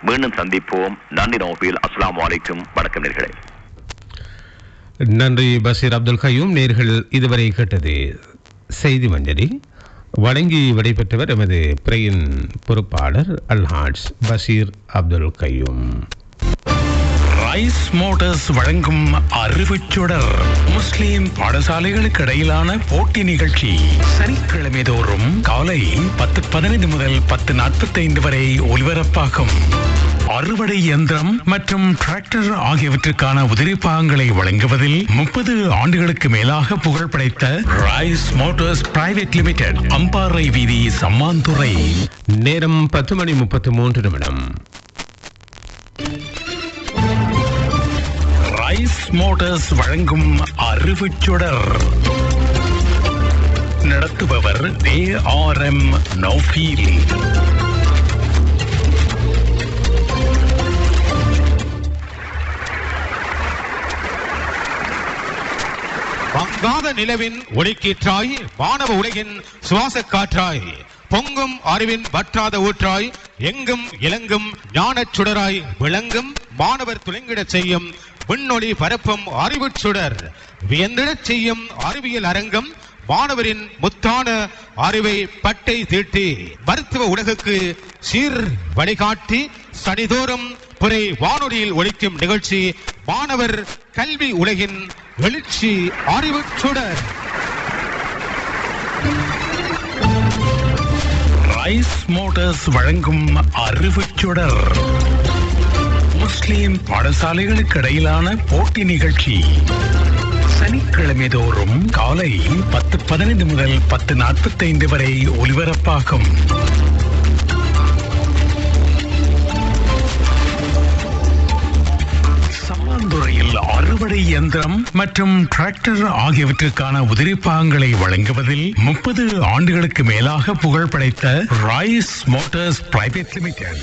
மீண்டும் சந்திப்போம். நன்றி நோபில். அஸ்ஸலாமு அலைக்கும். வணக்கம் நேர்களே. நன்றி பஷீர் அப்துல் கய்யூம். நேர்கள் இதுவரை கேட்டது செய்தி மஞ்சரி. வழங்கி விடைபெற்றவர் எமது பிரையின் பொறுப்பாளர் அல்ஹாஜ் பஷீர் அப்துல் கய்யூம். ரைஸ் மோட்டார்ஸ் வழங்கும் அறிவுச்சுடர் முஸ்லிம் பாடசாலைகளுக்கு இடையிலான போட்டி நிகழ்ச்சி சனிக்கிழமை தோறும் காலை 10:15 முதல் 10:45 வரை ஒலிபரப்பாகும். அறுவடை இயந்திரம் மற்றும் டிராக்டர் ஆகியவற்றுக்கான உதிரி பாகங்களை வழங்குவதில் 30 ஆண்டுகளுக்கு மேலாக புகழ் படைத்த rice Motors private limited, Ampara வீதி, சம்மாந்துறை. நேரம் 10:33. ரைஸ் மோட்டார்ஸ் வழங்கும் அறிவுச்சுடர். நடத்துபவர் ARM நௌஃபீல். வங்காத நிலவின் ஒளிக்கீற்றாய், வானவ உலகின் சுவாச காற்றாய், பொங்கும் அறிவின் வற்றாத ஊற்றாய், எங்கும் இலங்கும் ஞானச் சுடராய் விளங்கும் மாணவர் துலங்கிடச் செய்யும் விண்ணொளி பரப்பும் அறிவுச் சுடர், வியந்திடச் செய்யும் அறிவியல் அரங்கம், மாணவரின் முத்தான அறிவை பட்டை தீட்டி மருத்துவ உலகுக்கு சீர் வழிகாட்டி சனிதோறும் புரை வானொலியில் ஒலிக்கும் நிகழ்ச்சி மாணவர் கல்வி உலகின் எழுச்சி அறிவுச் சுடர். ரைஸ் மோட்டார்ஸ் வழங்கும் அறிவுச்சுடர் முஸ்லிம் பாடசாலைகளுக்கு இடையிலான போட்டி நிகழ்ச்சி சனிக்கிழமை தோறும் காலை 10:15 முதல் 10:45 வரை ஒலிபரப்பாகும். சம்மாந்துறையில் அறுவடை இயந்திரம் மற்றும் டிராக்டர் ஆகியவற்றுக்கான உதிரி பாகங்களை வழங்குவதில் 30 ஆண்டுகளுக்கு மேலாக புகழ் படைத்த ரைஸ் மோட்டார்ஸ் பிரைவேட் லிமிடெட்,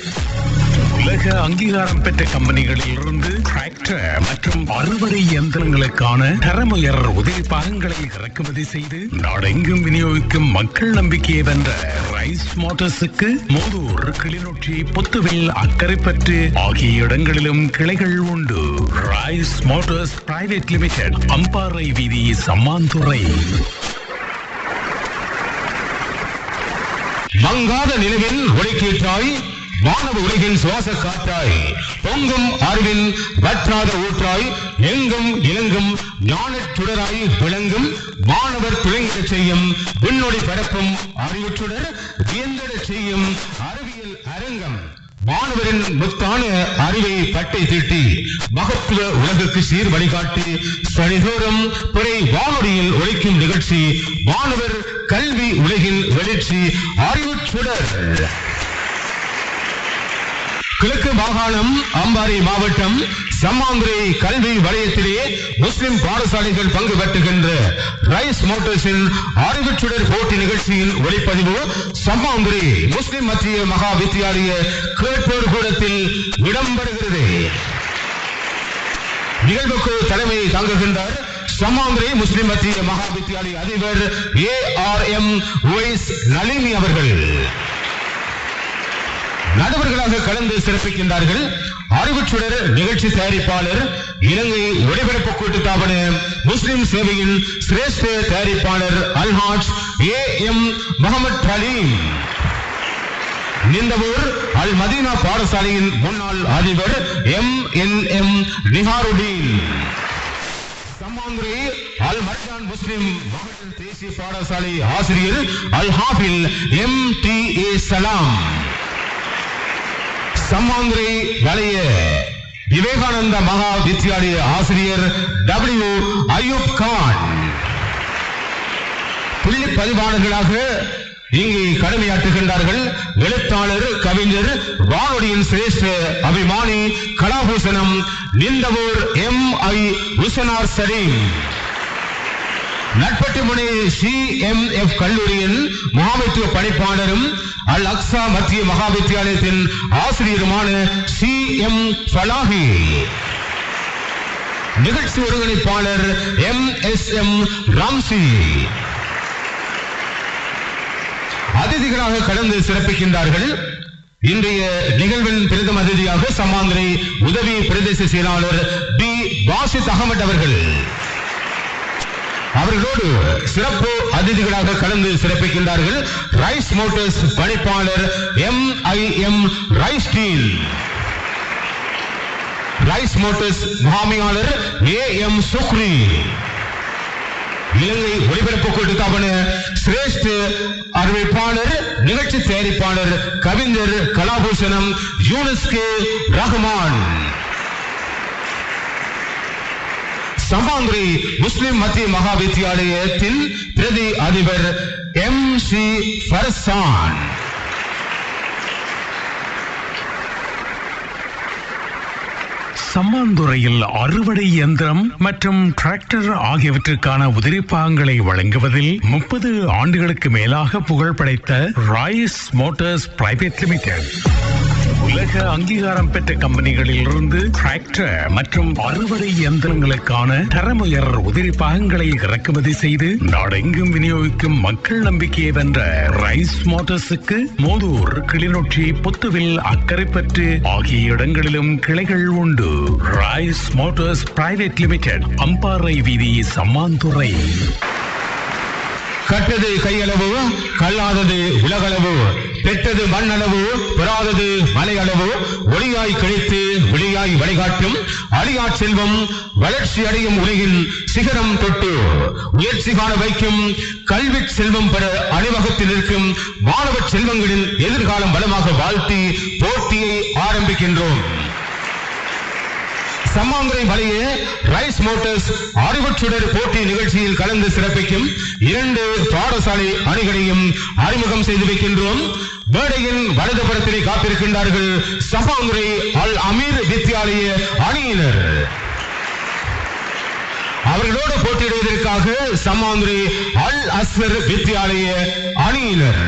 உலக அங்கீகாரம் பெற்ற கம்பெனிகளில் இருந்து டிராக்டர் மற்றும் அறுவடை இயந்திரங்களுக்கான தரமுயர் உதிரி பாகங்களை இறக்குமதி செய்து நாடெங்கும் விநியோகிக்கும் மக்கள் நம்பிக்கையை வென்ற ரைஸ் மோட்டார்ஸுக்கு மோதூர், கிளிநொச்சி, புத்துவில், அக்கரைப்பற்று ஆகிய இடங்களிலும் கிளைகள் உண்டு. Rice Motors private limited, Ampara வீதி, சம்மாந்துறை. வங்காத நிலவின் ஒளிக்கீற்றாய், வானவ உலகின் சுவாச காற்றாய், பொங்கும் அறிவின் வற்றாத ஊற்றாய், எங்கும் இலங்கும் ஞானச் சுடராய் விளங்கும் மாணவர் துலங்கிடச் செய்யும் விண்ணொளி பரப்பும் அறிவுச்சுடர், வியந்திடச் செய்யும் அறிவியல் அரங்கம், மாணவரின் முத்தான அறிவை பட்டை தீட்டி மகத்துவ உலகுக்கு சீர் வழிகாட்டி சனிதோறும் பிறை வானொலியில் ஒலிக்கும் நிகழ்ச்சி மாணவர் கல்வி உலகின் எழுச்சி அறிவுச்சுடர். கிழக்கு மாகாணம் அம்பாறை மாவட்டம் சம்மாந்துறை கல்வி வலயத்திலே முஸ்லிம் பாடசாலைகள் பங்கு பெற்றுகின்ற ரைஸ் மோட்டார்ஸின் அறிவுச்சுடர் போட்டி நிகழ்ச்சியின் ஒளிப்பதிவு சம்மாந்துறை முஸ்லிம் மத்திய மகா வித்தியாலய கேட்போர் கூடத்தில் இடம்பெறுகிறது. நிகழ்வுக்கு தலைமை தாங்குகின்றார் சம்மாந்துறை முஸ்லிம் மத்திய மகா வித்தியாலய அதிபர் ARM நளினி அவர்கள். நடுவர்களாக கலந்து சிறப்பிக்கின்றார்கள் அறிவுச்சுடர் நிகழ்ச்சி தயாரிப்பாளர், இலங்கை ஒளிபரப்பு கூட்டுத்தாபன முஸ்லிம் சேவையின் சிரேஷ்ட தயாரிப்பாளர் அல்ஹாஜ் AM முகமது ஹலீம், நிந்தவூர் அல் மதீனா பாடசாலையின் முன்னாள் அதிபர் MNM நிஹாருடீன், சம்மாந்துறை அல் மர்ஜான் முஸ்லிம் மகளிர் தேசிய பாடசாலை ஆசிரியர் அல் ஹாஃபில் MTA சலாம், சம்மாந்துறை வலய விவேகானந்த மகா வித்தியாலய ஆசிரியர் W அயூப் கான். புள்ளி பதிவாளர்களாக இங்கே கடமையாற்றுகின்றார்கள் எழுத்தாளர், கவிஞர், வானொலியின் சிரேஷ்ட அபிமானி கலாபூசணம் நிந்தவூர் MI உசனார் சலீம், நட்பட்டுமுனை CMF கல்லூரியின் முகாமைத்துவ பணிப்பாளரும் அல் அக்ஸா மத்திய மகா வித்தியாலயத்தின் ஆசிரியருமான CM ஃபலாஹி, நிகழ்ச்சி ஒருங்கிணைப்பாளர் MSM ராம்சி. அதிதிகளாக கலந்து சிறப்பிக்கின்றார்கள் இன்றைய நிகழ்வின் பிரதம அதிதியாக சம்மாந்துறை உதவி பிரதேச செயலாளர் பி பாசித் அகமது அவர்களோடு சிறப்பு அதிதிகளாக கலந்து சிறப்பிக்கின்றார்கள் ரைஸ் மோட்டார்ஸ் பணிப்பாளர் MIM ரைஸ் ஸ்டீல், ரைஸ் மோட்டார்ஸ் முகாமையாளர் AM சுக்ரி, இலங்கை ஒலிபரப்பு கூட்டுத்தாபன சிரேஷ்ட அறிவிப்பாளர் நிகழ்ச்சி தயாரிப்பாளர் கவிஞர் கலாபூஷணம் யூனஸ்கே ரஹ்மான், சம்மாந்துறை முஸ்லிம் மத்திய மகா வித்தியாலயத்தின் பிரதி அதிபர் MC ஃபர்சான், சம்மாந்துறையில் அறுவடை இயந்திரம் மற்றும் டிராக்டர் ஆகியவற்றுக்கான உதிரிப்பாகங்களை வழங்குவதில் 30 ஆண்டுகளுக்கு மேலாக புகழ் படைத்த ராய்ஸ் மோட்டார்ஸ் பிரைவேட் லிமிடெட் உலக அங்கீகாரம் பெற்ற கம்பெனிகளில் இருந்து டிராக்டர் மற்றும் அறுவடை இயந்திரங்களுக்கான தரமுயர் உதிரி பாகங்களை இறக்குமதி செய்து நாடெங்கும் விநியோகிக்கும் மக்கள் நம்பிக்கையை வென்ற ரைஸ் மோட்டார்ஸுக்கு மோதூர், கிளிநொச்சி, புத்துவில், அக்கரைப்பற்று ஆகிய இடங்களிலும் கிளைகள் உண்டு. Rice Motors private limited, Ampara வீதி, சம்மாந்துறை. கட்டது கையளவு, கல்லாதது உலகளவு, பெற்றது மண்ணளவு, பெறாதது மலையளவு, ஒளியாய் கிடைத்து ஒளியாய் வழிகாட்டும் அழியா செல்வம், வளர்ச்சி அடையும் உலகில் சிகரம் தொட்டு முயற்சி காண வைக்கும் கல்வி செல்வம் பெற அணிவகுத்தில் இருக்கும் மாணவ செல்வங்களின் எதிர்காலம் வளமாக வாழ்த்தி போட்டியை ஆரம்பிக்கின்றோம். சம்மாந்துறை வழியே ரைஸ் மோட்டார்ஸ் அறிவுச்சுடர் போட்டி நிகழ்ச்சியில் கலந்து சிறப்பிக்கும் 2 பாடசாலை அணிகளையும் அறிமுகம் செய்து வைக்கின்றோம். மேடையின் வலதுபுறத்திலே காத்திருக்கின்றார்கள் சம்மாந்துறை அல் அமீர் வித்தியாலய அணியினர். அவர்களோடு போட்டியிடுவதற்காக சம்மாந்துறை அல் அஸ்வர் வித்தியாலய அணியினர்.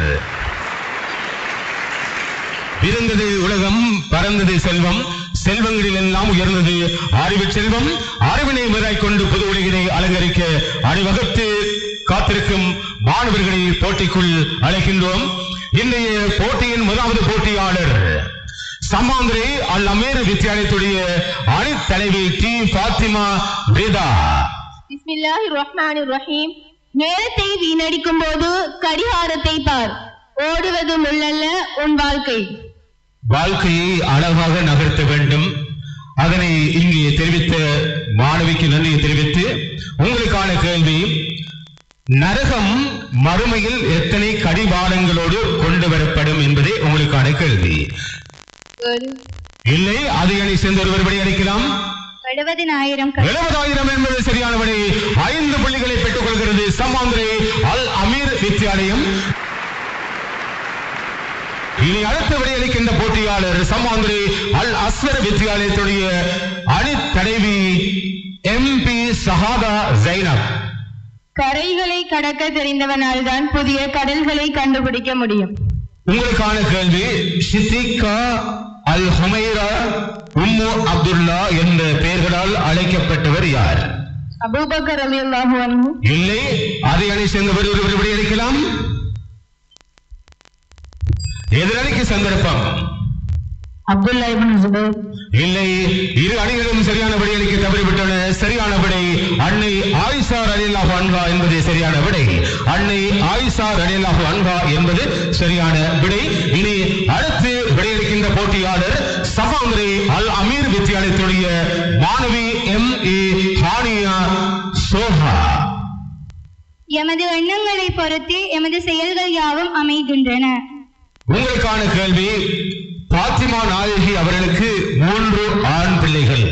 இருந்தது உலகம், பறந்தது செல்வம், செல்வங்களில் எல்லாம் உயர்ந்தது அறிவு செல்வம். அறிவினை மேற்கொண்டு புது உலகினை அலங்கரிக்க அணிவகுத்து காத்திருக்கும் மாணவர்களை போட்டிக்குள் அழைக்கின்றோம். இன்றைய போட்டியின் முதலாவது போட்டியாளர் சம்மாந்துறை அல் அமீர் வித்தியாலயத்துடைய அணி தலைவி டி ஃபாத்திமா ரிதா. பிஸ்மில்லாஹிர் ரஹ்மானிர் ரஹீம். நேரத்தை வீணடிக்கும் போது கடிகாரத்தை பார், ஓடுவது முள்ளல்ல உன் வாழ்க்கை. வாழ்க்கையை அழகாக நகர்த்த வேண்டும். அதனை இங்கே தெரிவித்த மாணவிக்கு நன்றியை தெரிவித்து உங்களுக்கான கேள்வி, நரகம் மறுமையில் எத்தனை கடிவாளங்களோடு கொண்டு வரப்படும் என்பதே உங்களுக்கான கேள்வி. இல்லை, அதை அணி சேர்ந்து ஒருவர் படி அளிக்கலாம். 70,000 என்பது சரியான விடை. 5 புள்ளிகளை பெற்றுக் கொள்கிறது சம்மாந்துறை அல் அமீர் வித்தியாலயம். இனி அடுத்த விடையளிக்கின்ற போட்டியாளர் சம்மாந்துறை அல் அஸ்வர் வித்தியாலயத்துடைய அணி தலைவி MP சஹாதா ஜைனப். கரைகளை கடக்க தெரிந்தவனால் தான் புதிய கடல்களை கண்டுபிடிக்க முடியும். உங்களுக்கான கேள்வி, ஷித்திகா அல் ஹுமைரா உம்மு அப்துல்லா என்ற பெயர்களால் அழைக்கப்பட்டவர் யார்? அபூபக்கர் ரலியல்லாஹு அன்ஹு. இல்லை, அதை அணி சேர்ந்தவர் ஒருவர் விடையளிக்கலாம். எதிரணிக்கு சந்தர்ப்பம். அப்துல்லா இப்னு ஜுபைர். இல்லை, இரு அணிகளும் சரியான விடையளிக்க தவறிவிட்டன. சரியான விடை அன்னை ஆயிஷா ரலியல்லாஹு அன்ஹா என்பது சரியான விடை. அன்னை ஆயிஷா ரலியல்லாஹு அன்ஹா என்பது சரியான விடை. இனி அடுத்து விடையளிக்கின்ற போட்டியாளர் சம்மாந்துறை அல் அமீர் வித்தியாலயத்துடைய மாணவி MA ஹானியா சோஹா. எமது எண்ணங்களை பொறுத்து எமது செயல்கள் யாவும் அமைகின்றன. உங்களுக்கான கேள்வி, பாத்திமா நாயகி அவர்களுக்கு 3 ஆண் பிள்ளைகள்.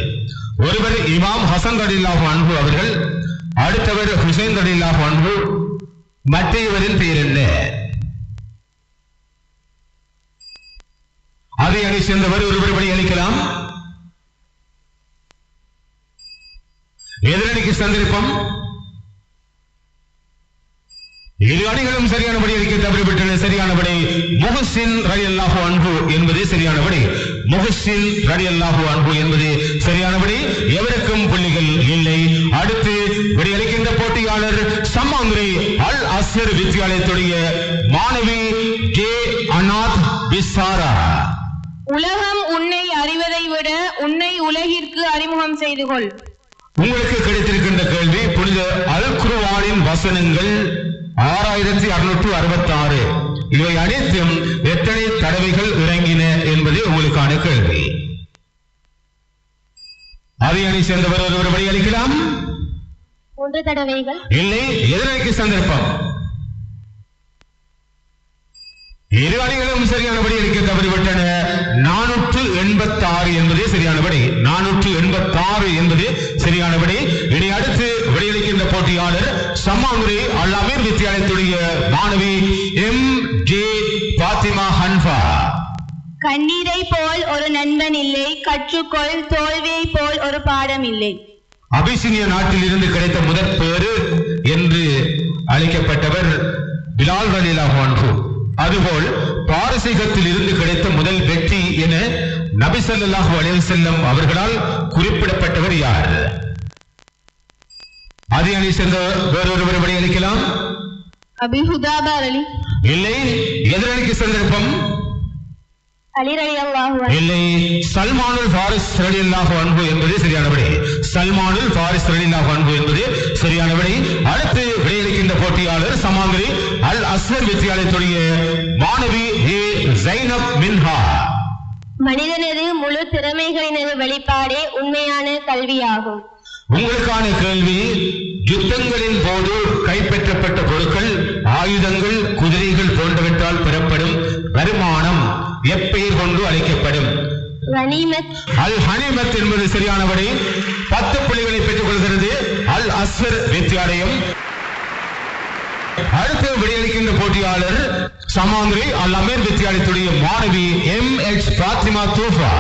ஒருவர் இமாம் ஹசன் ரலியல்லாஹு அன்ஹு அவர்கள், அடுத்தவர் ஹுசைன் ரலியல்லாஹு அன்ஹு, மற்றவரின் பெயர் என்ன? அதை அணி சேர்ந்தவர் ஒருவர் படி அளிக்கலாம். எதிரணிக்கு சந்தர்ப்பம். இரு அணிகளும் சரியான விடை அளிக்க தவறிவிட்டன. சரியான விடை முஹ்சின் ரலியல்லாஹு அன்ஹு என்பது சரியான விடை. முஹ்சின் ரலியல்லாஹு அன்ஹு என்பது சரியான விடை. எவருக்கும் புள்ளிகள் இல்லை. அடுத்து விடையளிக்கின்ற போட்டியாளர் சம்மாந்துறை அல் அஸ்வர் வித்தியாலயத்துடைய மாணவி J அனாத் பிசாரா. உலகம் உன்னை அறிவதை விட உன்னை உலகிற்கு அறிமுகம் செய்து கொள். உங்களுக்கு கிடைத்திருக்கின்ற கேள்வி புனித அல் குர்ஆனின் வசனங்கள் 6666. இவை அனைத்தும் எத்தனை தடவைகள் இறங்கின என்பது உங்களுக்கான கேள்வி. அதை அணி சேர்ந்தவர் ஒருவர் படி அளிக்கலாம். 3 தடவைகள். இல்லை, எதிரணிக்கு சந்தர்ப்பம். இரு அணிகளும் சரியானபடி அளிக்க தவறிவிட்டன. 486 என்பது சரியானபடி. 486 என்பது சரியானபடி. இனி அடுத்து விடையளிக்கின்ற போட்டியாளர் சம்மாந்துரை அல் அமீர் வித்தியாலயத்துடைய மாணவி MJ பாத்திமா ஹன்ஃபா. கண்ணீரை போல் ஒரு நண்பன் இல்லை, கற்றுக்கொள். தோல்வியை போல் ஒரு பாடம் இல்லை. அபிசினிய நாட்டில் இருந்து கிடைத்த முதற் பேரு என்று அழைக்கப்பட்டவர் பிலால் ரலியல்லாஹு அன்ஹு. அதுபோல் பாரசீகத்தில் இருந்து கிடைத்த முதல் வெற்றி என நபி ஸல்லல்லாஹு அலைஹி வஸல்லம் அவர்களால் குறிப்பிடப்பட்டவர் யார்? அதை அணி சேர்ந்த வேறொருவர் விடை அளிக்கலாம். அபி ஹுதாபா அலி. இல்லை, எதிரணிக்கு சந்தர்ப்பம். அலி ரலியல்லாஹு அன்ஹு. இல்லை, சல்மானுல் ஃபாரிஸ் ரலியல்லாஹு அன்ஹு என்பது சரியானபடி. சல்மானுல் ஃபாரிஸ் ரலியல்லாஹு அன்ஹு என்பது சரியானபடி. அடுத்து விடையளிக்கின்ற போட்டியாளர் சமாந்திரி அல் அஸ்வர் வித்தியாலயத்துடைய மாணவி ஜைனப் மின்ஹா. மனிதனது முழு திறமைகளினது வெளிப்பாடே உண்மையான கல்வியாகும். உங்களுக்கான கேள்வி, யுத்தங்களின் போது கைப்பற்றப்பட்ட பொருட்கள், ஆயுதங்கள், குதிரைகள் போன்றவற்றால் பெறப்படும் வருமானம் எப்பெயர் கொண்டு அழைக்கப்படும்? கனிமத். அல் ஹனிமத் என்பது சரியானபடி. 10 புள்ளிகளை பெற்றுக் கொள்கிறது அல் அஸ்வர் வித்தியாலயம். அடுத்து விடையளிக்கின்ற போட்டியாளர் சமாந்திரி அல் அமீர் வித்தியாலயத்துடைய மாணவி MH பாத்திமா தூஃபா.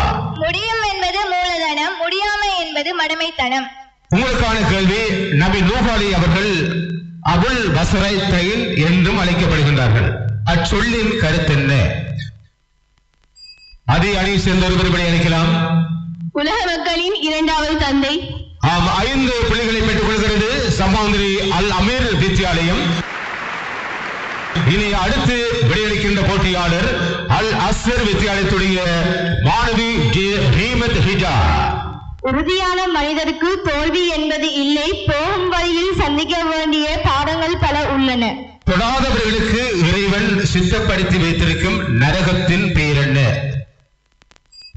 முடியும் என்பது மூலதனம், முடியாமை என்பது மடமைத்தனம். உங்களுக்கான கேள்வி, நபி நூஹ் அலி அவர்கள் அபுல் பஸ்ரைத்தைன் என்றும் அழைக்கப்படுகின்றார்கள். அச்சொல்லின் கருத்தென்ன? அதை அணி சேர்ந்த ஒருவர் விடை அளிக்கலாம். உலக மக்களின் 2வது தந்தை. 5 புள்ளிகளை பெற்றுக் கொள்கிறது சமாந்திரி அல் அமீர் வித்தியாலயம். இனி அடுத்து விடையளிக்கின்ற போட்டியாளர் அல் அஸ்வர் வித்தியாலயத்துடைய மாணவி ஹீமத் ஹிஜா. உறுதியான மனிதருக்கு தோல்வி என்பது இல்லை, போகும் வழியில் சந்திக்க வேண்டிய பாடங்கள் பல உள்ளன. தொடாதவர்களுக்கு இறைவன் சித்தப்படுத்தி வைத்திருக்கும் நரகத்தின் பெயர் என்ன?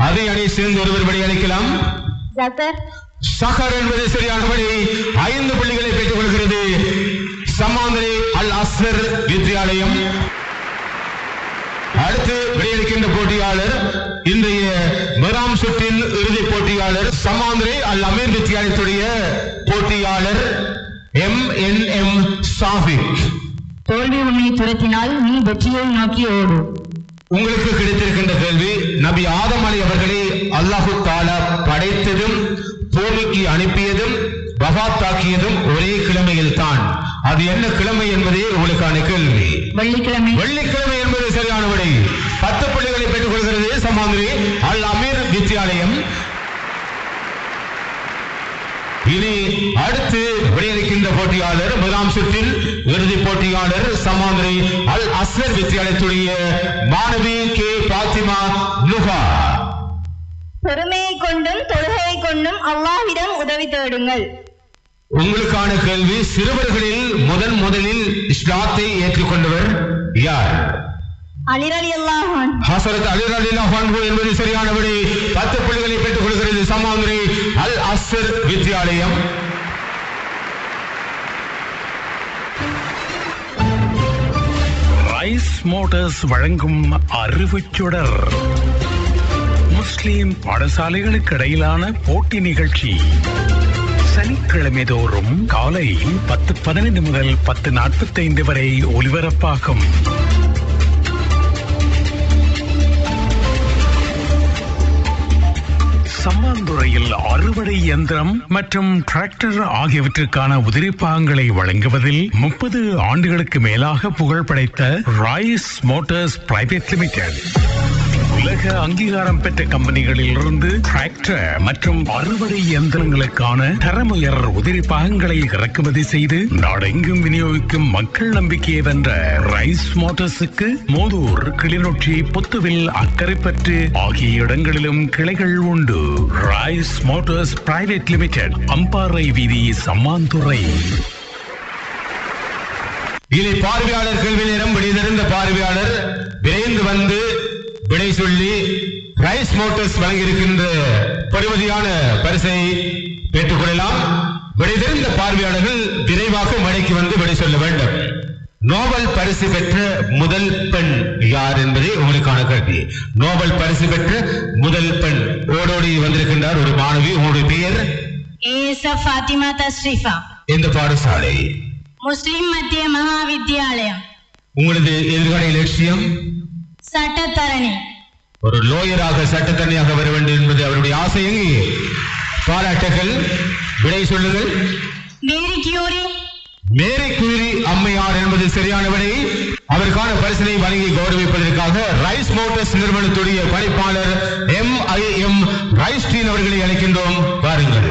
அதை அணி சேர்ந்து ஒருவர் விடை அளிக்கலாம். சஹர் என்பது சரியானபடி. 5 புள்ளிகளை பெற்றுக் கொள்கிறது சமாந்திரி அல் அஸ்வர் வித்தியாலயம். அடுத்து விடையளிக்கின்ற போட்டியாளர் இன்றைய முதலாம் சுற்றின் இறுதி போட்டியாளர் சமாந்திரி அல் அமீர் வித்தியாலயத்துடைய போட்டியாளர் MNM சாஃபிக். தோல்வி உன்னை துரத்தினால் நீ வெற்றியை நோக்கி ஓடு. உங்களுக்கு கிடைத்திருக்கின்ற கேள்வி, நபி ஆதம் அலி அவர்களை அல்லாஹு தஆலா படைத்ததும் பூமிக்கு அனுப்பியதும் வஃபாத்தாக்கியதும் ஒரே கிழமையில் தான். அது என்ன கிழமை என்பதே உங்களுக்கான கேள்வி. வெள்ளிக்கிழமை. வெள்ளிக்கிழமை என்பது சரியானபடி. 10 புள்ளிகளை பெற்றுக் கொள்கிறது சமாந்திரி அல் அமீர் வித்தியாலயம். இனி அடுத்து விடையளிக்கின்ற போட்டியாளர் முதலாம் சுற்றில் இறுதி போட்டியாளர் சமாந்திரி அல் அஸ்வர் வித்தியாலயத்துடைய மாணவி கே பாத்திமா நுஹா. பொறுமையை கொண்டும் தொழுகையை கொண்டும் அல்லாஹ்விடம் உதவி தேடுங்கள். உங்களுக்கான கேள்வி, சிறுவர்களில் முதலில் இஸ்லாத்தை ஏற்றுக்கொண்டவர் யார்? அலி ரலியல்லாஹு அன்ஹு. ஹஸரத் அலி ரலியல்லாஹு அன்ஹு என்பது சரியானபடி. 10 புள்ளிகளை பெற்றுக் கொள்கிறது சமாந்திரி அல் அஸ்வர் வித்தியாலயம். ரைஸ் மோட்டார்ஸ் வழங்கும் அறிவுச்சுடர். முஸ்லிம் பாடசாலைகளுக்கு இடையிலான போட்டி நிகழ்ச்சி சனிக்கிழமை தோறும் காலை 10:15 முதல் 10:45 வரை ஒலிபரப்பாகும். சம்மாந்துறையில் அறுவடை இயந்திரம் மற்றும் டிராக்டர் ஆகியவற்றுக்கான உதிரிப்பாகங்களை வழங்குவதில் 30 ஆண்டுகளுக்கு மேலாக புகழ் படைத்த ராய்ஸ் மோட்டார்ஸ் பிரைவேட் லிமிடெட். உலக அங்கீகாரம் பெற்ற கம்பெனிகளில் இருந்து டிராக்டர் மற்றும் அறுவடை இயந்திரங்களுக்கான தரமுயர் உதிரி பாகங்களை இறக்குமதி செய்து நாடெங்கும் விநியோகிக்கும் மக்கள் நம்பிக்கையை வென்ற ரைஸ் மோட்டார்ஸுக்கு மோதூர், கிளிநொச்சி, புத்துவில், அக்கரைப்பற்று ஆகிய இடங்களிலும் கிளைகள் உண்டு. Rice Motors private limited, Ampara வீதி, சம்மாந்துறை. இனி பார்வையாளர் கேள்வி நேரம். விடைதெறிந்த பார்வையாளர் விரைந்து வந்து விடை சொல்லி ரைஸ் மோட்டார்ஸ் வழங்கியிருக்கின்ற பெறுமதியான பரிசை பெற்றுக் கொள்ளலாம். விடைதெறிந்த பார்வையாளர்கள் விரைவாக மழைக்கு வந்து விடை சொல்ல வேண்டும். நோபல் பரிசு பெற்ற முதல் பெண் யார் என்பதே உங்களுக்கான கேள்வி. நோபல் பரிசு பெற்ற முதல் பெண் ஓடோடி வந்திருக்கின்றார் ஒரு மாணவி. உங்களுடைய பெயர்? ஃபாத்திமா தஸ்ரீஃபா. எந்த பாடசாலை? முஸ்லிம் மத்திய மகா வித்யாலயம். உங்களது எதிர்கால லட்சியம்? சட்டத்தரணி. ஒரு லோயராக, சட்டத்தரணியாக வர வேண்டும் என்பது அவருடைய ஆசை. எங்கே? பாராட்டுகள். விடை சொல்லுங்கள். Marie Curie. மேரி கியூரி அம்மையார் என்பது சரியான விடை. அவருக்கான பரிசினை வழங்கி கௌரவிப்பதற்காக ரைஸ் மோட்டார்ஸ் நிறுவனத்துடைய பணிப்பாளர் MIM ரைஸ்டீன் அவர்களை அழைக்கின்றோம். பாருங்கள்.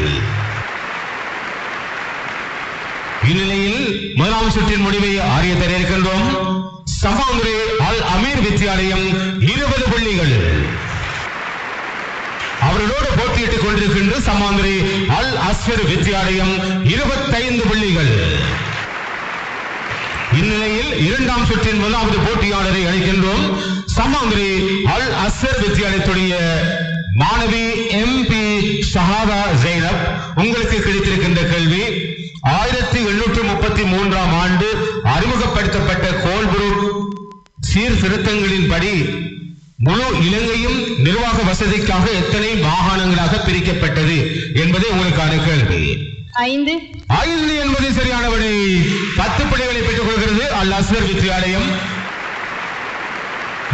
இந்நிலையில் முதலாம் சுற்றின் முடிவை அறிய தர இருக்கின்றோம். சமாந்துரை அல் அமீர் வித்யாலயம் 20 புள்ளிகள். அவர்களோடு போட்டியிட்டுக் கொண்டிருக்கின்ற சமாந்துரை அல் அஸ்வர் வித்யாலயம் 25 புள்ளிகள். இந்நிலையில் இரண்டாம் சுற்றின் முதலாவது போட்டியாளரை அழைக்கின்றோம். சமாந்துரை அல் அஸ்வர் வித்யாலயத்துடைய மாணவி MP ஷஹாதா ஜைனப். உங்களுக்கு கிடைத்திருக்கின்ற கேள்வி, 1833ஆம் ஆண்டு அறிமுகப்படுத்தப்பட்ட கோல்புரூக் சீர்திருத்தங்களின்படி முழு இலங்கையும் நிர்வாக வசதிக்காக எத்தனை மாகாணங்களாக பிரிக்கப்பட்டது என்பதே உங்களுக்கான கேள்வி. 5 என்பது சரியான விடை. 10 புள்ளிகளை பெற்றுக் கொள்கிறது அல் அஸ்வர் வித்யாலயம்.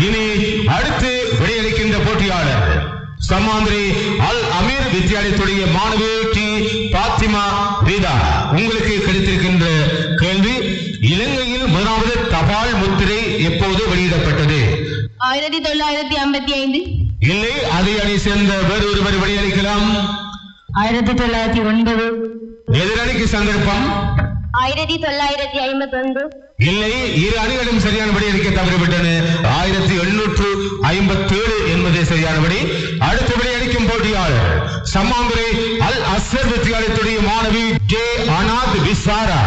இனி அடுத்து விடையளிக்கின்ற போட்டியாளர் சமாந்திரி அல் அமீர் வித்யாலயத்துடைய மாணவி டி பாத்திமா ரீதா. உங்களுக்கு கிடைத்திருக்கின்ற கேள்வி, இலங்கையில் முதலாவது தபால் முத்திரை எப்போது வெளியிடப்பட்டது? 1955. இல்லை, அதை அணி சேர்ந்த வேறு ஒருவர் விடையளிக்கலாம். 1909. எதிரணிக்கு சந்தர்ப்பம். 1951. இல்லை, இரு அணிகளும் சரியான விடை அளிக்க தவறிவிட்டன. 1857 என்பதே சரியான விடை. அடுத்த விடை அளிக்கும் போட்டியாளர் சம்மாந்துரை அல் அஸ்வர் வித்யாலயத்துடைய மாணவி ஜே அனாத் விசாரா.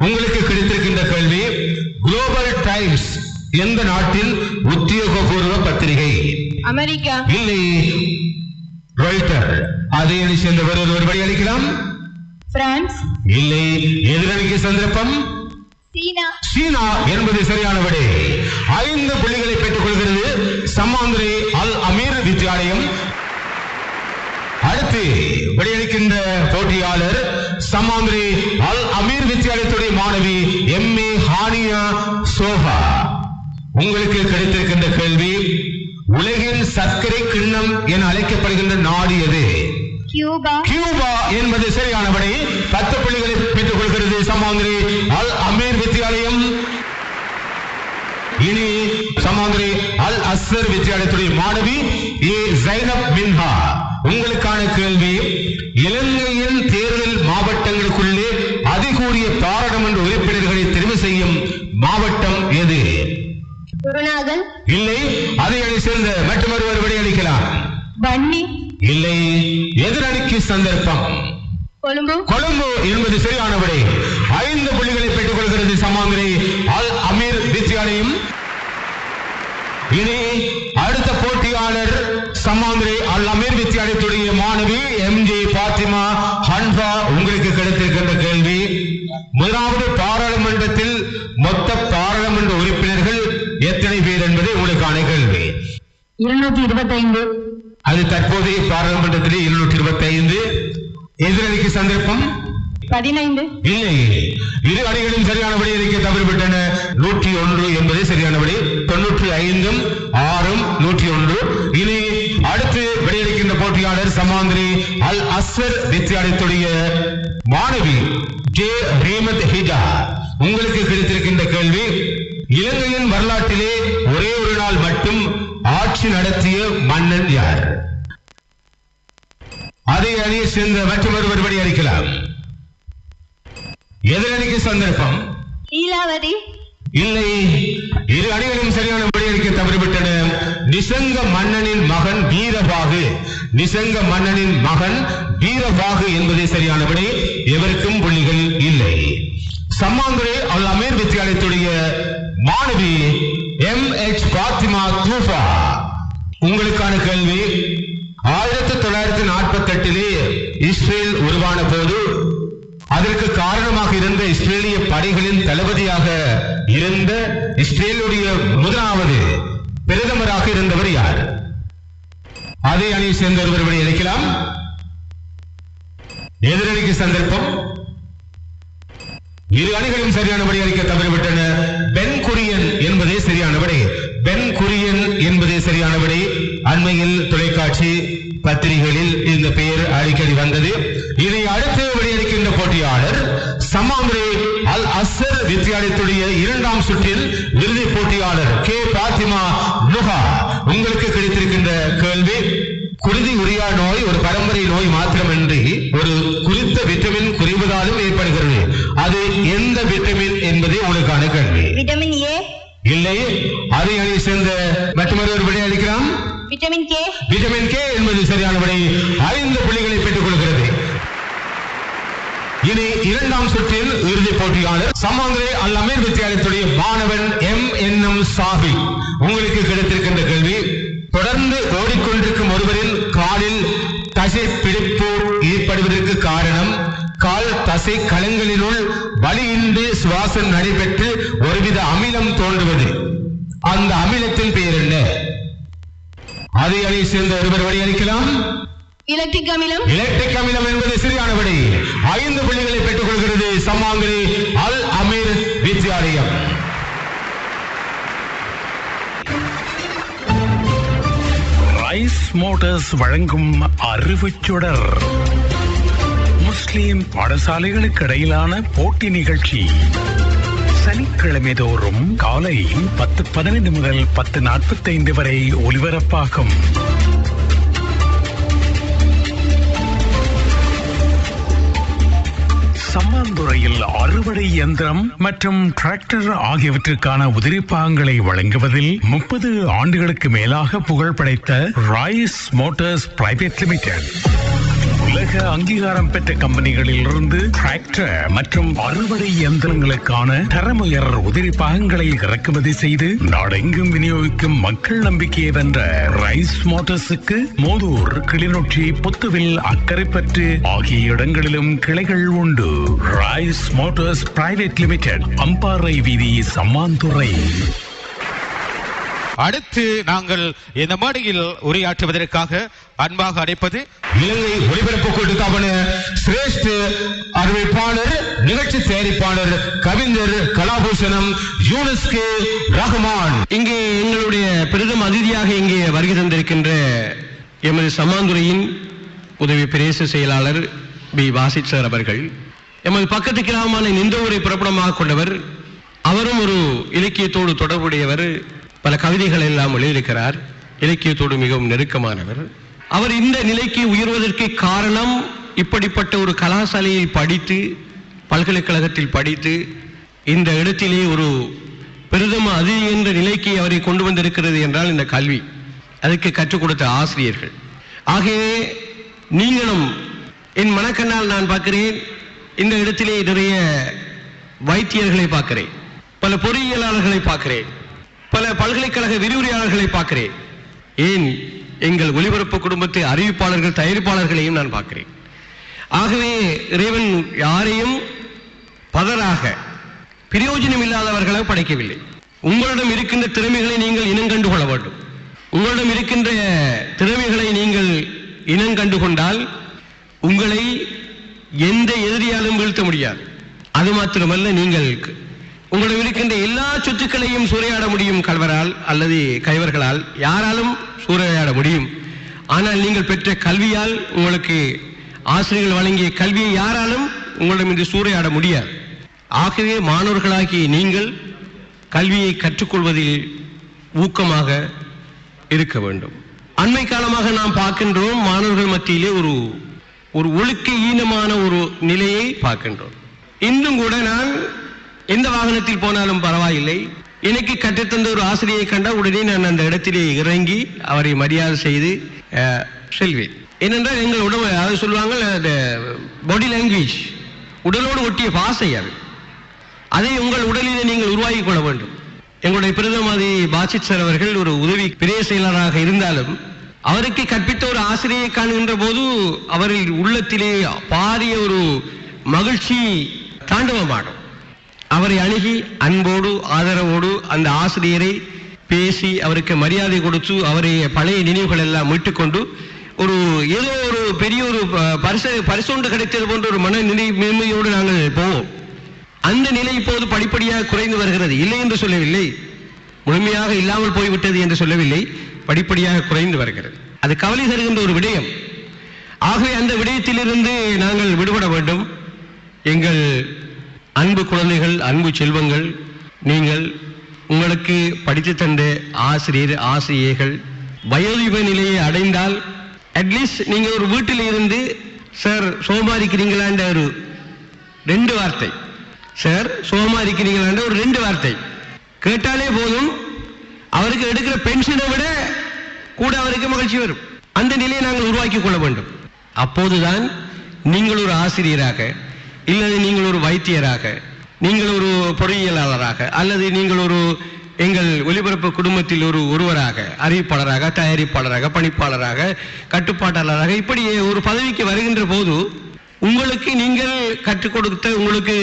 உங்களுக்கு கிடைத்திருக்கின்ற கேள்வி, குளோபல் டைம்ஸ் எந்த நாட்டின் உத்தியோகபூர்வ பத்திரிகை? அமெரிக்கா. இல்லை, ராய்ட்டர். அதை அணி சேர்ந்த வேறு ஒருவர் விடை அளிக்கலாம். பிரான்ஸ். இல்லை, எதிரணிக்கு சந்தர்ப்பம். சீனா என்பது சரியான விடை. 5 புள்ளிகளை பெற்றுக் கொள்கிறது சம்மாந்துரை அல் அமீர் வித்யாலயம். அடுத்து விடையளிக்கின்ற போட்டியாளர் சம்மாந்துரை அல் அமீர் வித்யாலயத்துடைய மாணவி MA ஹானியா சோஹா. உங்களுக்கு கிடைத்திருக்கின்ற கேள்வி, உலகின் சர்க்கரை கிண்ணம் என அழைக்கப்படுகின்ற நாடு எது? கியூபா என்பது சரியான விடை. 10 புள்ளிகளை பெற்றுக் கொள்கிறது சமாந்திரி அல் அமீர் வித்யாலயம். இனி சமாந்திரி அல் அஸ்வர் வித்யாலயத்துடைய மாணவி ஏ ஜைனப் மின்ஹா. உங்களுக்கான கேள்வி, இலங்கையின் தேர்தல் மாவட்டங்களுக்குள்ளே அதிகூடிய பாராளுமன்ற உறுப்பினர்களை தெரிவு செய்யும் மாவட்டம் எது? குருநாகல். இல்லை, அதை அணி சேர்ந்த மற்றொருவர் விடையளிக்கலாம். பன்னி. இல்லை, எதிரணிக்கு சந்தர்ப்பம். கொழும்பு என்பது சரியான விடை. 5 புள்ளிகளை பெற்றுக் கொள்கிறது சமாந்திரை அல் அமீர் வித்யாலயம். இனி அடுத்த போட்டியாளர் சமாந்திரை அல் அமீர் வித்யாலயத்துடைய மாணவி MJ பாத்திமா ஹன்ஃபா. உங்களுக்கு கிடைத்திருக்கின்ற கேள்வி, முதலாவது பாராளுமன்றத்தில் மொத்த பாராளுமன்ற உறுப்பினர்கள் எத்தனை பேர் என்பது உங்களுக்கான கேள்வி. 225. அது தற்போதைய பாராளுமன்றத்திலே 225. எதிரணிக்கு சந்தர்ப்பம். 15. இல்லை, இரு அணிகளும் சரியான விடை அளிக்க தவறிவிட்டன. 101 என்பது சரியான விடை. 95, 6, 101. இனி அடுத்து விடையளிக்கின்ற போட்டியாளர் சமாந்திரி அல் அஸ்வர் வித்யாலயத்துடைய மாணவி ஜே ரீமத் ஹிஜா. உங்களுக்கு கிடைத்திருக்கின்ற கேள்வி, இலங்கையின் வரலாற்றிலே ஒரே ஒரு நாள் மட்டும் ஆட்சி நடத்திய மன்னன் யார்? அதே அணியை சேர்ந்த மற்றொரு படி அளிக்கலாம். எதிரணிக்கு சந்தர்ப்பம். லீலாவதி. இல்லை, இரு அணிகளும் சரியான விடையளிக்க தவறிவிட்டன. நிசங்க மன்னனின் மகன் வீரபாகு. நிசங்க மன்னனின் மகன் வீரபாகு என்பதே சரியான விடை. எவருக்கும் புள்ளிகள் இல்லை. சம்மாந்துறை அல் அமீர் வித்தியாலயத்துடைய மாணவி MH பாத்திமா தூஃபா. உங்களுக்கான கேள்வி. 1948 இஸ்ரேல் உருவான போது அதற்கு காரணமாக இருந்த இஸ்ரேலிய படைகளின் தளபதியாக இருந்த இஸ்ரேலுடைய முதலாவது பிரதமராக இருந்தவர் யார்? அதே அணியை சேர்ந்த ஒருவரை அழைக்கலாம். எதிரணிக்கு சந்தர்ப்பம். இரு அணிகளும் சரியான விடை அளிக்க தவறிவிட்டன. பென் குரியன் என்பதே சரியான விடை. பென் குரியன் என்பதே சரியான விடை. அண்மையில் தொலைக்காட்சி பத்திரிகைகளில் இந்த பெயர் அடிக்கடி வந்தது. இதை அடுத்து விடையளிக்கின்ற போட்டியாளர் சம்மாந்துறை அல் அஸ்ஸர் வித்தியாலயத்துடைய 2ஆம் சுற்றில் இறுதி போட்டியாளர் கே பாத்திமா நுஹா. உங்களுக்கு கிடைத்திருக்கின்ற கேள்வி. குருதி உரியா நோய் ஒரு பரம்பரை நோய் மாத்திரமின்றி ஒரு குறித்த விட்டமின் குறைவதாலும் ஏற்படுகிறது. அது எந்த விட்டமின் என்பதே உங்களுக்கான கேள்வி. Vitamin A. இல்லை, அதை அணியை சேர்ந்த மற்றொரு விடை அளிக்கலாம். Vitamin K. விட்டமின் கே என்பது சரியான விடை. 5 புள்ளிகளை பெற்றுக் கொள்கிறது. இனி 2ஆம் சுற்றில் இறுதி போட்டியாளர் சம்மாந்துறை அல் அமீர் வித்தியாலயத்துடைய மாணவன் MNM சாபி. உங்களுக்கு கிடைத்திருக்கின்ற கேள்வி. தொடர்ந்து ஓடிக்கொண்டிருக்கும் ஒருவரின் காலில் தசை பிடிப்பு ஏற்படுவதற்கு காரணம் கால் தசை களங்களினுள் வலியின்றி சுவாசம் நடைபெற்று ஒருவித அமிலம் தோன்றுவது. அந்த அமிலத்தின் பெயர் என்ன? அதை அணியை சேர்ந்த ஒருவர் வழியளிக்கலாம். எலக்ட்ரிக் அமிலம். எலக்ட்ரிக் அமிலம் என்பது சரியான விடை. 5 புள்ளிகளை பெற்றுக் கொள்கிறது சம்மாந்துறை அல் அமீர் வித்தியாலயம். ரைஸ் மோட்டார்ஸ் வழங்கும் அறிவுச்சுடர். முஸ்லிம் பாடசாலைகளுக்கு இடையிலான போட்டி நிகழ்ச்சி சனிக்கிழமை தோறும் காலை 10:15 முதல் 10:45 வரை ஒலிபரப்பாகும். சம்மாந்துறையில் அறுவடை இயந்திரம் மற்றும் டிராக்டர் ஆகியவற்றுக்கான உதிரிப்பாகங்களை வழங்குவதில் 30 ஆண்டுகளுக்கு மேலாக புகழ் படைத்த ராய்ஸ் மோட்டார்ஸ் பிரைவேட் லிமிடெட் உலக அங்கீகாரம் பெற்ற கம்பெனிகளில் இருந்து டிராக்டர் மற்றும் அறுவடை இயந்திரங்களுக்கான தரமுயர் உதிரி பாகங்களை இறக்குமதி செய்து நாடெங்கும் விநியோகிக்கும் மக்கள் நம்பிக்கையை வென்ற ரைஸ் மோட்டார்ஸுக்கு மோதூர், கிளிநொச்சி, புத்துவில், அக்கரைப்பற்று ஆகிய இடங்களிலும் கிளைகள் உண்டு. Rice Motors private limited, Ampara வீதி, சம்மாந்துறை. அடுத்து நாங்கள் இந்த மேடையில் உரையாற்றுவதற்காக அன்பாக அழைப்பது இலங்கை ஒலிபரப்பு கூட்டுத்தாபன சிரேஷ்ட அறிவிப்பாளர், நிகழ்ச்சி தயாரிப்பாளர், கவிஞர் கலாபூஷணம் யூனுஸ்கே ரஹ்மான். இங்கே எங்களுடைய பிரதம அதிதியாக இங்கே வருகை தந்திருக்கின்ற எமது சம்மாந்துறையின் உதவி பிரதேச செயலாளர் பி வாசித் சார் அவர்கள். எமது பக்கத்து கிராமமான நிந்தவூரை புறப்படமாக கொண்டவர். அவரும் ஒரு இலக்கியத்தோடு தொடர்புடையவர். பல கவிதைகள் எல்லாம் எழுதியிருக்கிறார். இலக்கியத்தோடு மிகவும் நெருக்கமானவர். அவர் இந்த நிலைக்கு உயர்வதற்கு காரணம் இப்படிப்பட்ட ஒரு கலாசாலையில் படித்து, பல்கலைக்கழகத்தில் படித்து, இந்த இடத்திலே ஒரு பிரதம அதிதி என்ற நிலைக்கு அவரை கொண்டு வந்திருக்கிறது என்றால் இந்த கல்வி, அதுக்கு கற்றுக் கொடுத்த ஆசிரியர்கள். ஆகவே நீங்களும் என் மனக்கண்ணால் நான் பார்க்கிறேன். இந்த இடத்திலே நிறைய வைத்தியர்களை பார்க்கிறேன், பல பொறியியலாளர்களை பார்க்கிறேன், பல பல்கலைக்கழக விரிவுரையாளர்களை பார்க்கிறேன். ஏன் எங்கள் ஒலிபரப்பு குடும்பத்தை அறிவிப்பாளர்கள், தயாரிப்பாளர்களையும் நான் பார்க்கிறேன். ஆகவே இறைவன் யாரையும் பதராக பிரயோஜனம் இல்லாதவர்களை படைக்கவில்லை. உங்களிடம் இருக்கின்ற திறமைகளை நீங்கள் இனங்கண்டு கொள்ள வேண்டும். உங்களிடம் இருக்கின்ற திறமைகளை நீங்கள் இனங்கண்டு கொண்டால் உங்களை எந்த எதிரியாலும் வீழ்த்த முடியாது. அது மாத்திரமல்ல, நீங்கள் உங்களிடம் இருக்கின்ற எல்லா சொத்துக்களையும் சூறையாட முடியும் கல்வரால் அல்லது கைவர்களால், யாராலும் சூறையாட முடியும். ஆனால் நீங்கள் பெற்ற கல்வியால், உங்களுக்கு ஆசிரியர்கள் வழங்கிய கல்வியை யாராலும் உங்களிடம் இன்று சூறையாட முடியாது. ஆகவே மாணவர்களாகிய நீங்கள் கல்வியை கற்றுக்கொள்வதில் ஊக்கமாக இருக்க வேண்டும். அண்மை காலமாக நாம் பார்க்கின்றோம், மாணவர்கள் மத்தியிலே ஒரு ஒழுக்க ஈனமான ஒரு நிலையை பார்க்கின்றோம். இன்னும் கூட நான் எந்த வாகனத்தில் போனாலும் பரவாயில்லை, எனக்கு கற்றுத்தந்த ஒரு ஆசிரியை கண்டால் உடனே நான் அந்த இடத்திலே இறங்கி அவரை மரியாதை செய்து செல்வேன். ஏனென்றால் எங்கள் உடம்பு அதை சொல்லுவாங்க, பாடி லாங்குவேஜ், உடலோடு ஒட்டிய பாசை அது. அதை உங்கள் உடலிலே நீங்கள் உருவாக்கி கொள்ள வேண்டும். எங்களுடைய பிரதமதி பாசித் சார் அவர்கள் ஒரு உதவி பிரதேச செயலராக இருந்தாலும் அவருக்கு கற்பித்த ஒரு ஆசிரியை காணுகின்ற போது அவரின் உள்ளத்திலே பாரிய ஒரு மகிழ்ச்சி தாண்டவமாடும். அவரை அணுகி அன்போடு ஆதரவோடு அந்த ஆசிரியரை பேசி அவருக்கு மரியாதை கொடுத்து அவரை பழைய நினைவுகள் எல்லாம் மீட்டுக்கொண்டு ஏதோ ஒரு பெரிய ஒரு பரிசோண்டு கிடைத்தது போன்ற ஒரு மன நிலைமையோடு நாங்கள் போவோம். அந்த நிலை இப்போது படிப்படியாக குறைந்து வருகிறது. இல்லை என்று சொல்லவில்லை, முழுமையாக இல்லாமல் போய்விட்டது என்று சொல்லவில்லை, படிப்படியாக குறைந்து வருகிறது. அது கவலை தருகின்ற ஒரு விடயம். ஆகவே அந்த விடயத்திலிருந்து நாங்கள் விடுபட வேண்டும். எங்கள் அன்பு குழந்தைகள், அன்பு செல்வங்கள், நீங்கள் உங்களுக்கு படித்து தந்த ஆசிரியர்கள் வயோதிப நிலையை அடைந்தால் அட்லீஸ்ட் நீங்கள் ஒரு வீட்டில் இருந்து சார் சோமா இருக்கிறீங்களான்ற ஒரு 2 வார்த்தை, சார் சோமா இருக்கிறீங்களான்ற ஒரு 2 வார்த்தை கேட்டாலே போதும், அவருக்கு எடுக்கிற பென்ஷனை விட கூட அவருக்கு மகிழ்ச்சி வரும். அந்த நிலையை நாங்கள் உருவாக்கி கொள்ள வேண்டும். அப்போதுதான் நீங்கள் ஒரு ஆசிரியராக, இல்லது நீங்கள் ஒரு வைத்தியராக, நீங்கள் ஒரு பொறியியலாளராக, அல்லது நீங்கள் ஒரு எங்கள் ஒலிபரப்பு குடும்பத்தில் ஒருவராக, அறிவிப்பாளராக, தயாரிப்பாளராக, பணிப்பாளராக, கட்டுப்பாட்டாளராக, இப்படி ஒரு பதவிக்கு வருகின்ற போது உங்களுக்கு நீங்கள் கற்றுக் கொடுத்த, உங்களுக்கு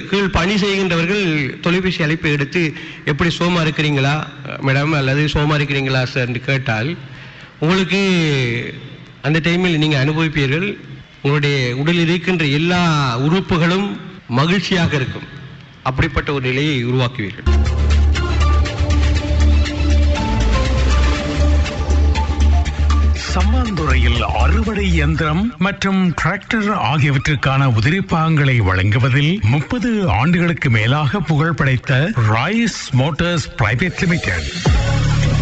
கீழ் பணி செய்கின்றவர்கள் தொலைபேசி அழைப்பை எடுத்து எப்படி சோமா இருக்கிறீங்களா மேடம், அல்லது சோமா இருக்கிறீங்களா சார் என்று கேட்டால் உங்களுக்கு அந்த டைமில் நீங்கள் அனுபவிப்பீர்கள், உங்களுடைய உடலில் இருக்கின்ற எல்லா உறுப்புகளும் மகிழ்ச்சியாக இருக்கும். அப்படிப்பட்ட ஒரு நிலையை உருவாக்குவீர்கள். சம்மாந்துறையில் அறுவடை இயந்திரம் மற்றும் டிராக்டர் ஆகியவற்றுக்கான உதிரிப்பாகங்களை வழங்குவதில் 30 ஆண்டுகளுக்கு மேலாக புகழ் படைத்த ராய்ஸ் மோட்டார்ஸ் பிரைவேட் லிமிடெட்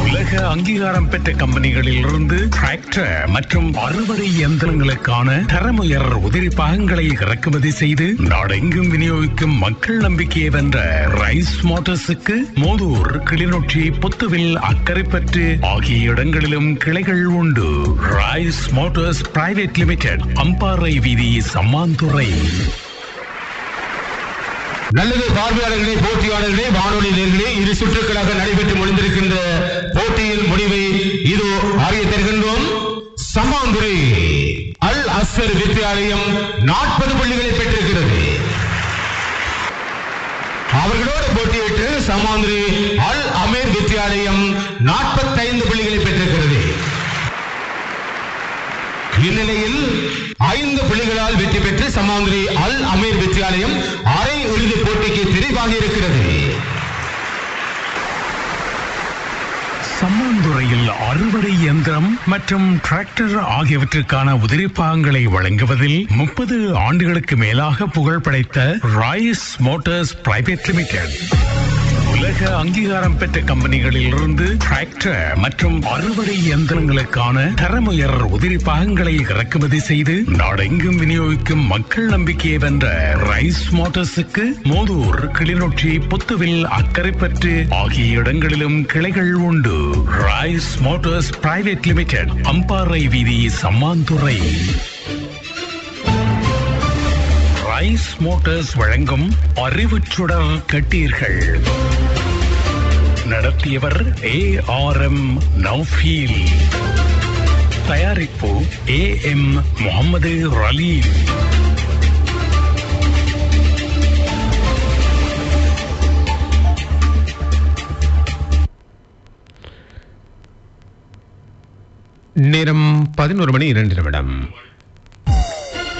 உலக அங்கீகாரம் பெற்ற கம்பெனிகளில் இருந்து டிராக்டர் மற்றும் அறுவடை இயந்திரங்களுக்கான தரமுயர் உதிரிப்பாகங்களை இறக்குமதி செய்து நாடெங்கும் விநியோகிக்கும் மக்கள் நம்பிக்கையை வென்ற ரைஸ் மோட்டார்ஸுக்கு மோதூர், கிளிநொச்சி, புத்துவில், அக்கரைப்பற்று ஆகிய இடங்களிலும் கிளைகள் உண்டு. Rice Motors private limited, Ampara வீதி, சம்மாந்துறை. நல்லது பார்வையாளர்களே, போட்டியாளர்களே, வானொலி நேயர்களே, இரு சுற்றுக்களாக நடைபெற்று முடிந்திருக்கின்ற போட்டியின் முடிவை இதோ அறிய தருகின்றோம். சம்மாந்துறை அல் அஸ்ஸர் வித்தியாலயம் 40 புள்ளிகளை பெற்றிருக்கிறது. அவர்களோடு போட்டியிட்டு சம்மாந்துறை அல் அமீர் வித்தியாலயம் 45 புள்ளிகளை பெற்றிருக்கிறது. இந்நிலையில் 5 புள்ளிகளால் வெற்றி பெற்று சம்மாந்துறை அல் அமீர் வித்தியாலயம் அரை இறுதி போட்டிக்கு தெரிவாகி இருக்கிறது. சம்மாந்துறையில் அறுவடை இயந்திரம் மற்றும் டிராக்டர் ஆகியவற்றுக்கான உதிரிப்பாகங்களை வழங்குவதில் 30 ஆண்டுகளுக்கு மேலாக புகழ் படைத்த ராய்ஸ் மோட்டார்ஸ் பிரைவேட் லிமிடெட் உலக அங்கீகாரம் பெற்ற கம்பெனிகளில் இருந்து டிராக்டர் மற்றும் அறுவடை இயந்திரங்களுக்கான தரமுயர் உதிரிப்பாகங்களை இறக்குமதி செய்து நாடெங்கும் விநியோகிக்கும் மக்கள் நம்பிக்கையை வென்ற ரைஸ் மோட்டார்ஸுக்கு மோதூர், கிளிநொச்சி, புத்துவில், அக்கரைப்பற்று ஆகிய இடங்களிலும் கிளைகள் உண்டு. Rice Motors private limited, Ampara வீதி, சம்மாந்துறை. ரைஸ் மோட்டார்ஸ் வழங்கும் அறிவுச்சுடர் கேட்டீர்கள். நடத்தியவர் ARM நௌஃபீல். தயாரிப்பு AM முகமது ரலீம். நேரம் 11 மணி 2 நிமிடம்.